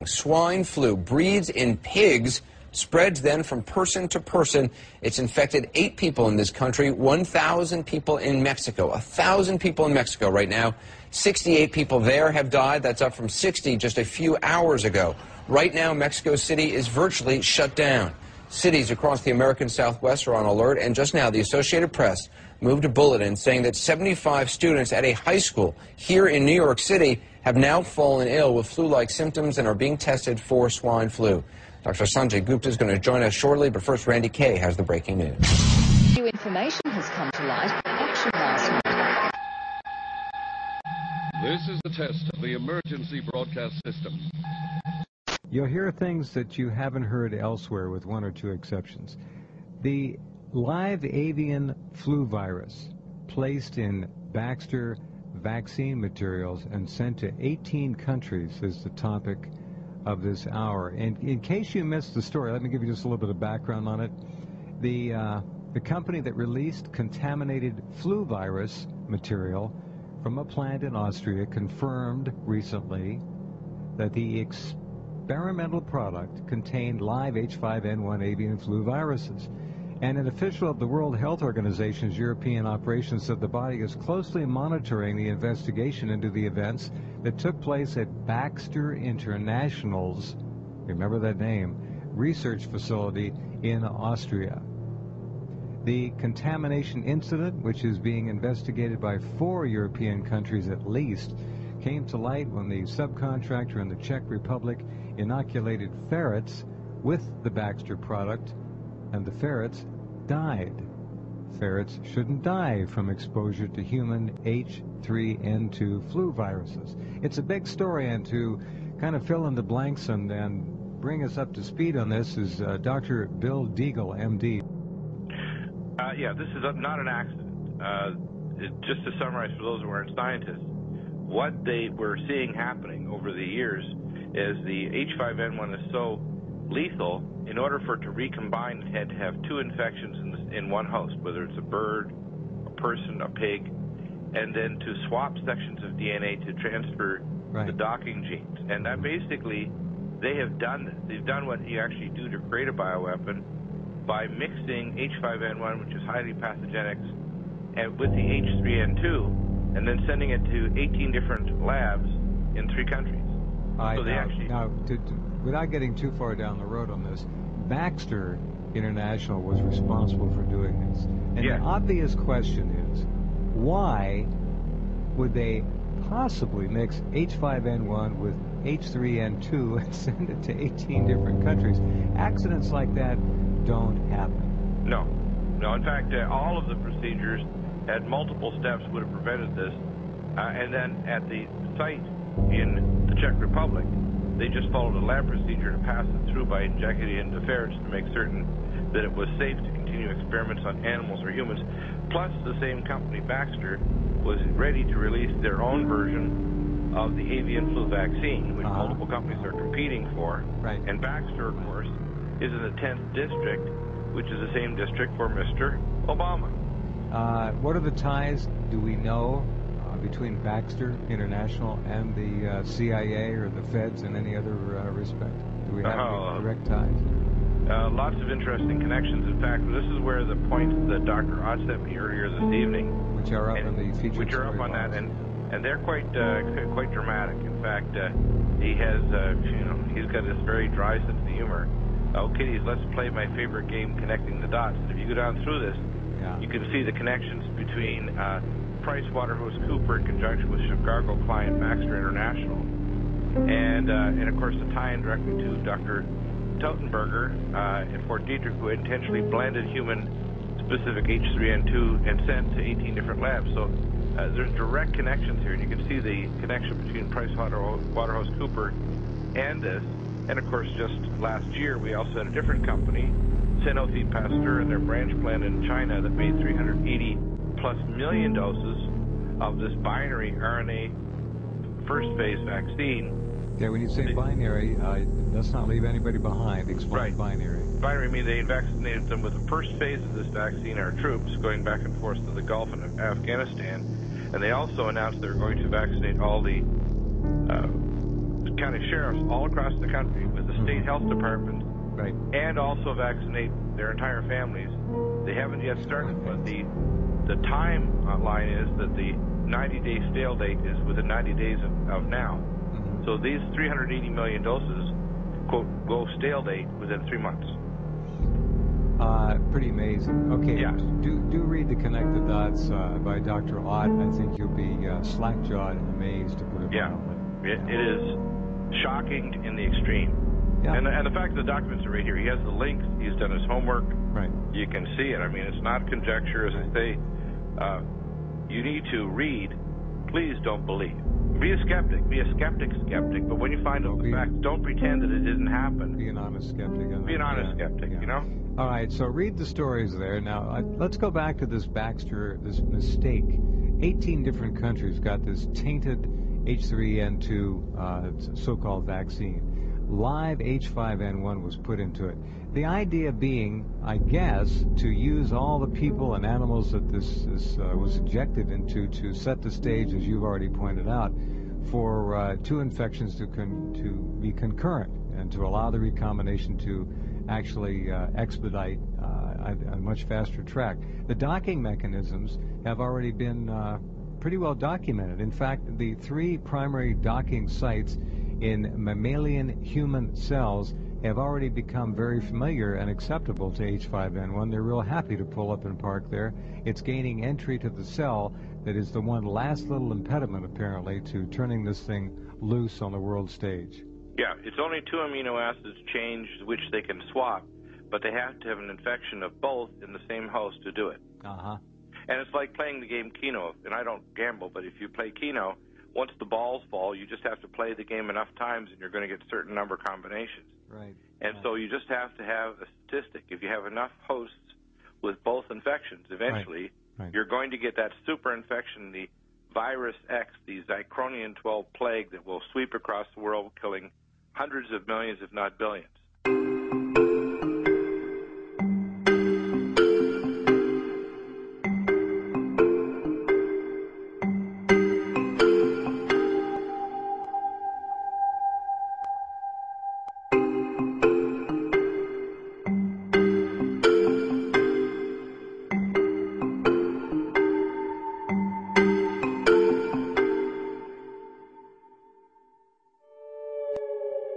Swine flu breeds in pigs, spreads then from person to person. It's infected 8 people in this country, 1,000 people in Mexico. 1,000 people in Mexico right now. 68 people there have died. That's up from 60 just a few hours ago. Right now, Mexico City is virtually shut down. Cities across the American Southwest are on alert, and just now the Associated Press moved a bulletin saying that 75 students at a high school here in New York City have now fallen ill with flu-like symptoms and are being tested for swine flu. Dr. Sanjay Gupta is going to join us shortly, but first Randy Kay has the breaking news. New information has come to light. Action last night. This is the test of the emergency broadcast system. You'll hear things that you haven't heard elsewhere, with one or two exceptions. The live avian flu virus placed in Baxter vaccine materials and sent to 18 countries is the topic of this hour. And in case you missed the story, let me give you just a little bit of background on it. The company that released contaminated flu virus material from a plant in Austria confirmed recently that the experimental product contained live H5N1 avian flu viruses. And an official of the World Health Organization's European operations said the body is closely monitoring the investigation into the events that took place at Baxter International's, remember that name, research facility in Austria. The contamination incident, which is being investigated by 4 European countries at least, came to light when the subcontractor in the Czech Republic inoculated ferrets with the Baxter product, and the ferrets died. Ferrets shouldn't die from exposure to human H3N2 flu viruses. It's a big story, and to kind of fill in the blanks and bring us up to speed on this is Dr. Bill Deagle, MD. Yeah, this is not an accident. Just to summarize for those who aren't scientists, what they were seeing happening over the years is the H5N1 is so lethal. In order for it to recombine, it had to have 2 infections in one host, whether it's a bird, a person, a pig, and then to swap sections of DNA to transfer the docking genes. And that basically, they have done this. They've done what you actually do to create a bioweapon by mixing H5N1, which is highly pathogenic, and with the H3N2, and then sending it to 18 different labs in 3 countries. So they Without getting too far down the road on this, Baxter International was responsible for doing this. And the obvious question is, why would they possibly mix H5N1 with H3N2 and send it to 18 different countries? Accidents like that don't happen. No. In fact, all of the procedures at multiple steps would have prevented this. And then at the site in the Czech Republic, they just followed a lab procedure to pass it through by injecting it into ferrets to make certain that it was safe to continue experiments on animals or humans. Plus, the same company, Baxter, was ready to release their own version of the avian flu vaccine, which multiple companies are competing for. Right. And Baxter, of course, is in the 10th district, which is the same district for Mr. Obama. What are the ties, do we know, between Baxter International and the CIA or the feds in any other respect? Do we have any direct ties? Lots of interesting connections. In fact, this is where the points that Dr. Ott sent me earlier this evening, which are up on the feature, which are up on that, and they're quite dramatic. In fact, he has he's got this very dry sense of humor. Oh, kiddies, let's play my favorite game, connecting the dots. And if you go down through this, you can see the connections between PricewaterhouseCoopers in conjunction with Chicago client Baxter International, and of course the tie-in directly to Dr. Tautenberger at Fort Detrick, who intentionally blended human-specific H3N2 and sent to 18 different labs. So there's direct connections here, and you can see the connection between PricewaterhouseCoopers and this. And of course, just last year, we also had a different company, Sanofi Pasteur, and their branch plant in China that made 380+ million doses of this binary RNA first phase vaccine. Yeah, when you say binary, let's not leave anybody behind. Explain binary. Binary means they vaccinated them with the first phase of this vaccine, our troops, going back and forth to the Gulf and Afghanistan. And they also announced they were going to vaccinate all the county sheriffs all across the country with the state health departments, Right. and also vaccinate their entire families. They haven't yet started, but the timeline is that the 90-day stale date is within 90 days of now. So these 380 million doses, quote, go stale date within 3 months. Pretty amazing. Okay, Yeah. do read The Connect the Dots by Dr. Ott. I think you'll be slack-jawed and amazed, to put it Yeah. mildly. It is shocking in the extreme. Yeah. And the fact that the documents are right here. He has the links. He's done his homework. Right. You can see it. I mean, it's not conjecture, as I say. You need to read. Please don't believe. Be a skeptic. Be a skeptic, but when you find out the facts, don't pretend that it didn't happen. Be an honest skeptic. Be an honest skeptic, you know? All right, so read the stories there. Now, let's go back to this Baxter, this mistake. 18 different countries got this tainted H3N2 so-called vaccine. Live H5N1 was put into it. The idea being, I guess, to use all the people and animals that this was injected into to set the stage, as you've already pointed out, for two infections to be concurrent and to allow the recombination to actually expedite a much faster track. The docking mechanisms have already been pretty well documented. In fact, the 3 primary docking sites in mammalian human cells have already become very familiar and acceptable to H5N1. They're real happy to pull up and park there. It's gaining entry to the cell that is the one last little impediment, apparently, to turning this thing loose on the world stage. Yeah, it's only 2 amino acids changed, which they can swap, but they have to have an infection of both in the same host to do it. Uh-huh. And it's like playing the game Keno, and I don't gamble, but if you play Keno, once the balls fall, you just have to play the game enough times and you're going to get certain number combinations. Right. And so you just have to have a statistic. If you have enough hosts with both infections, eventually Right. you're going to get that super infection, the virus X, the Zycronian 12 plague that will sweep across the world, killing hundreds of millions, if not billions.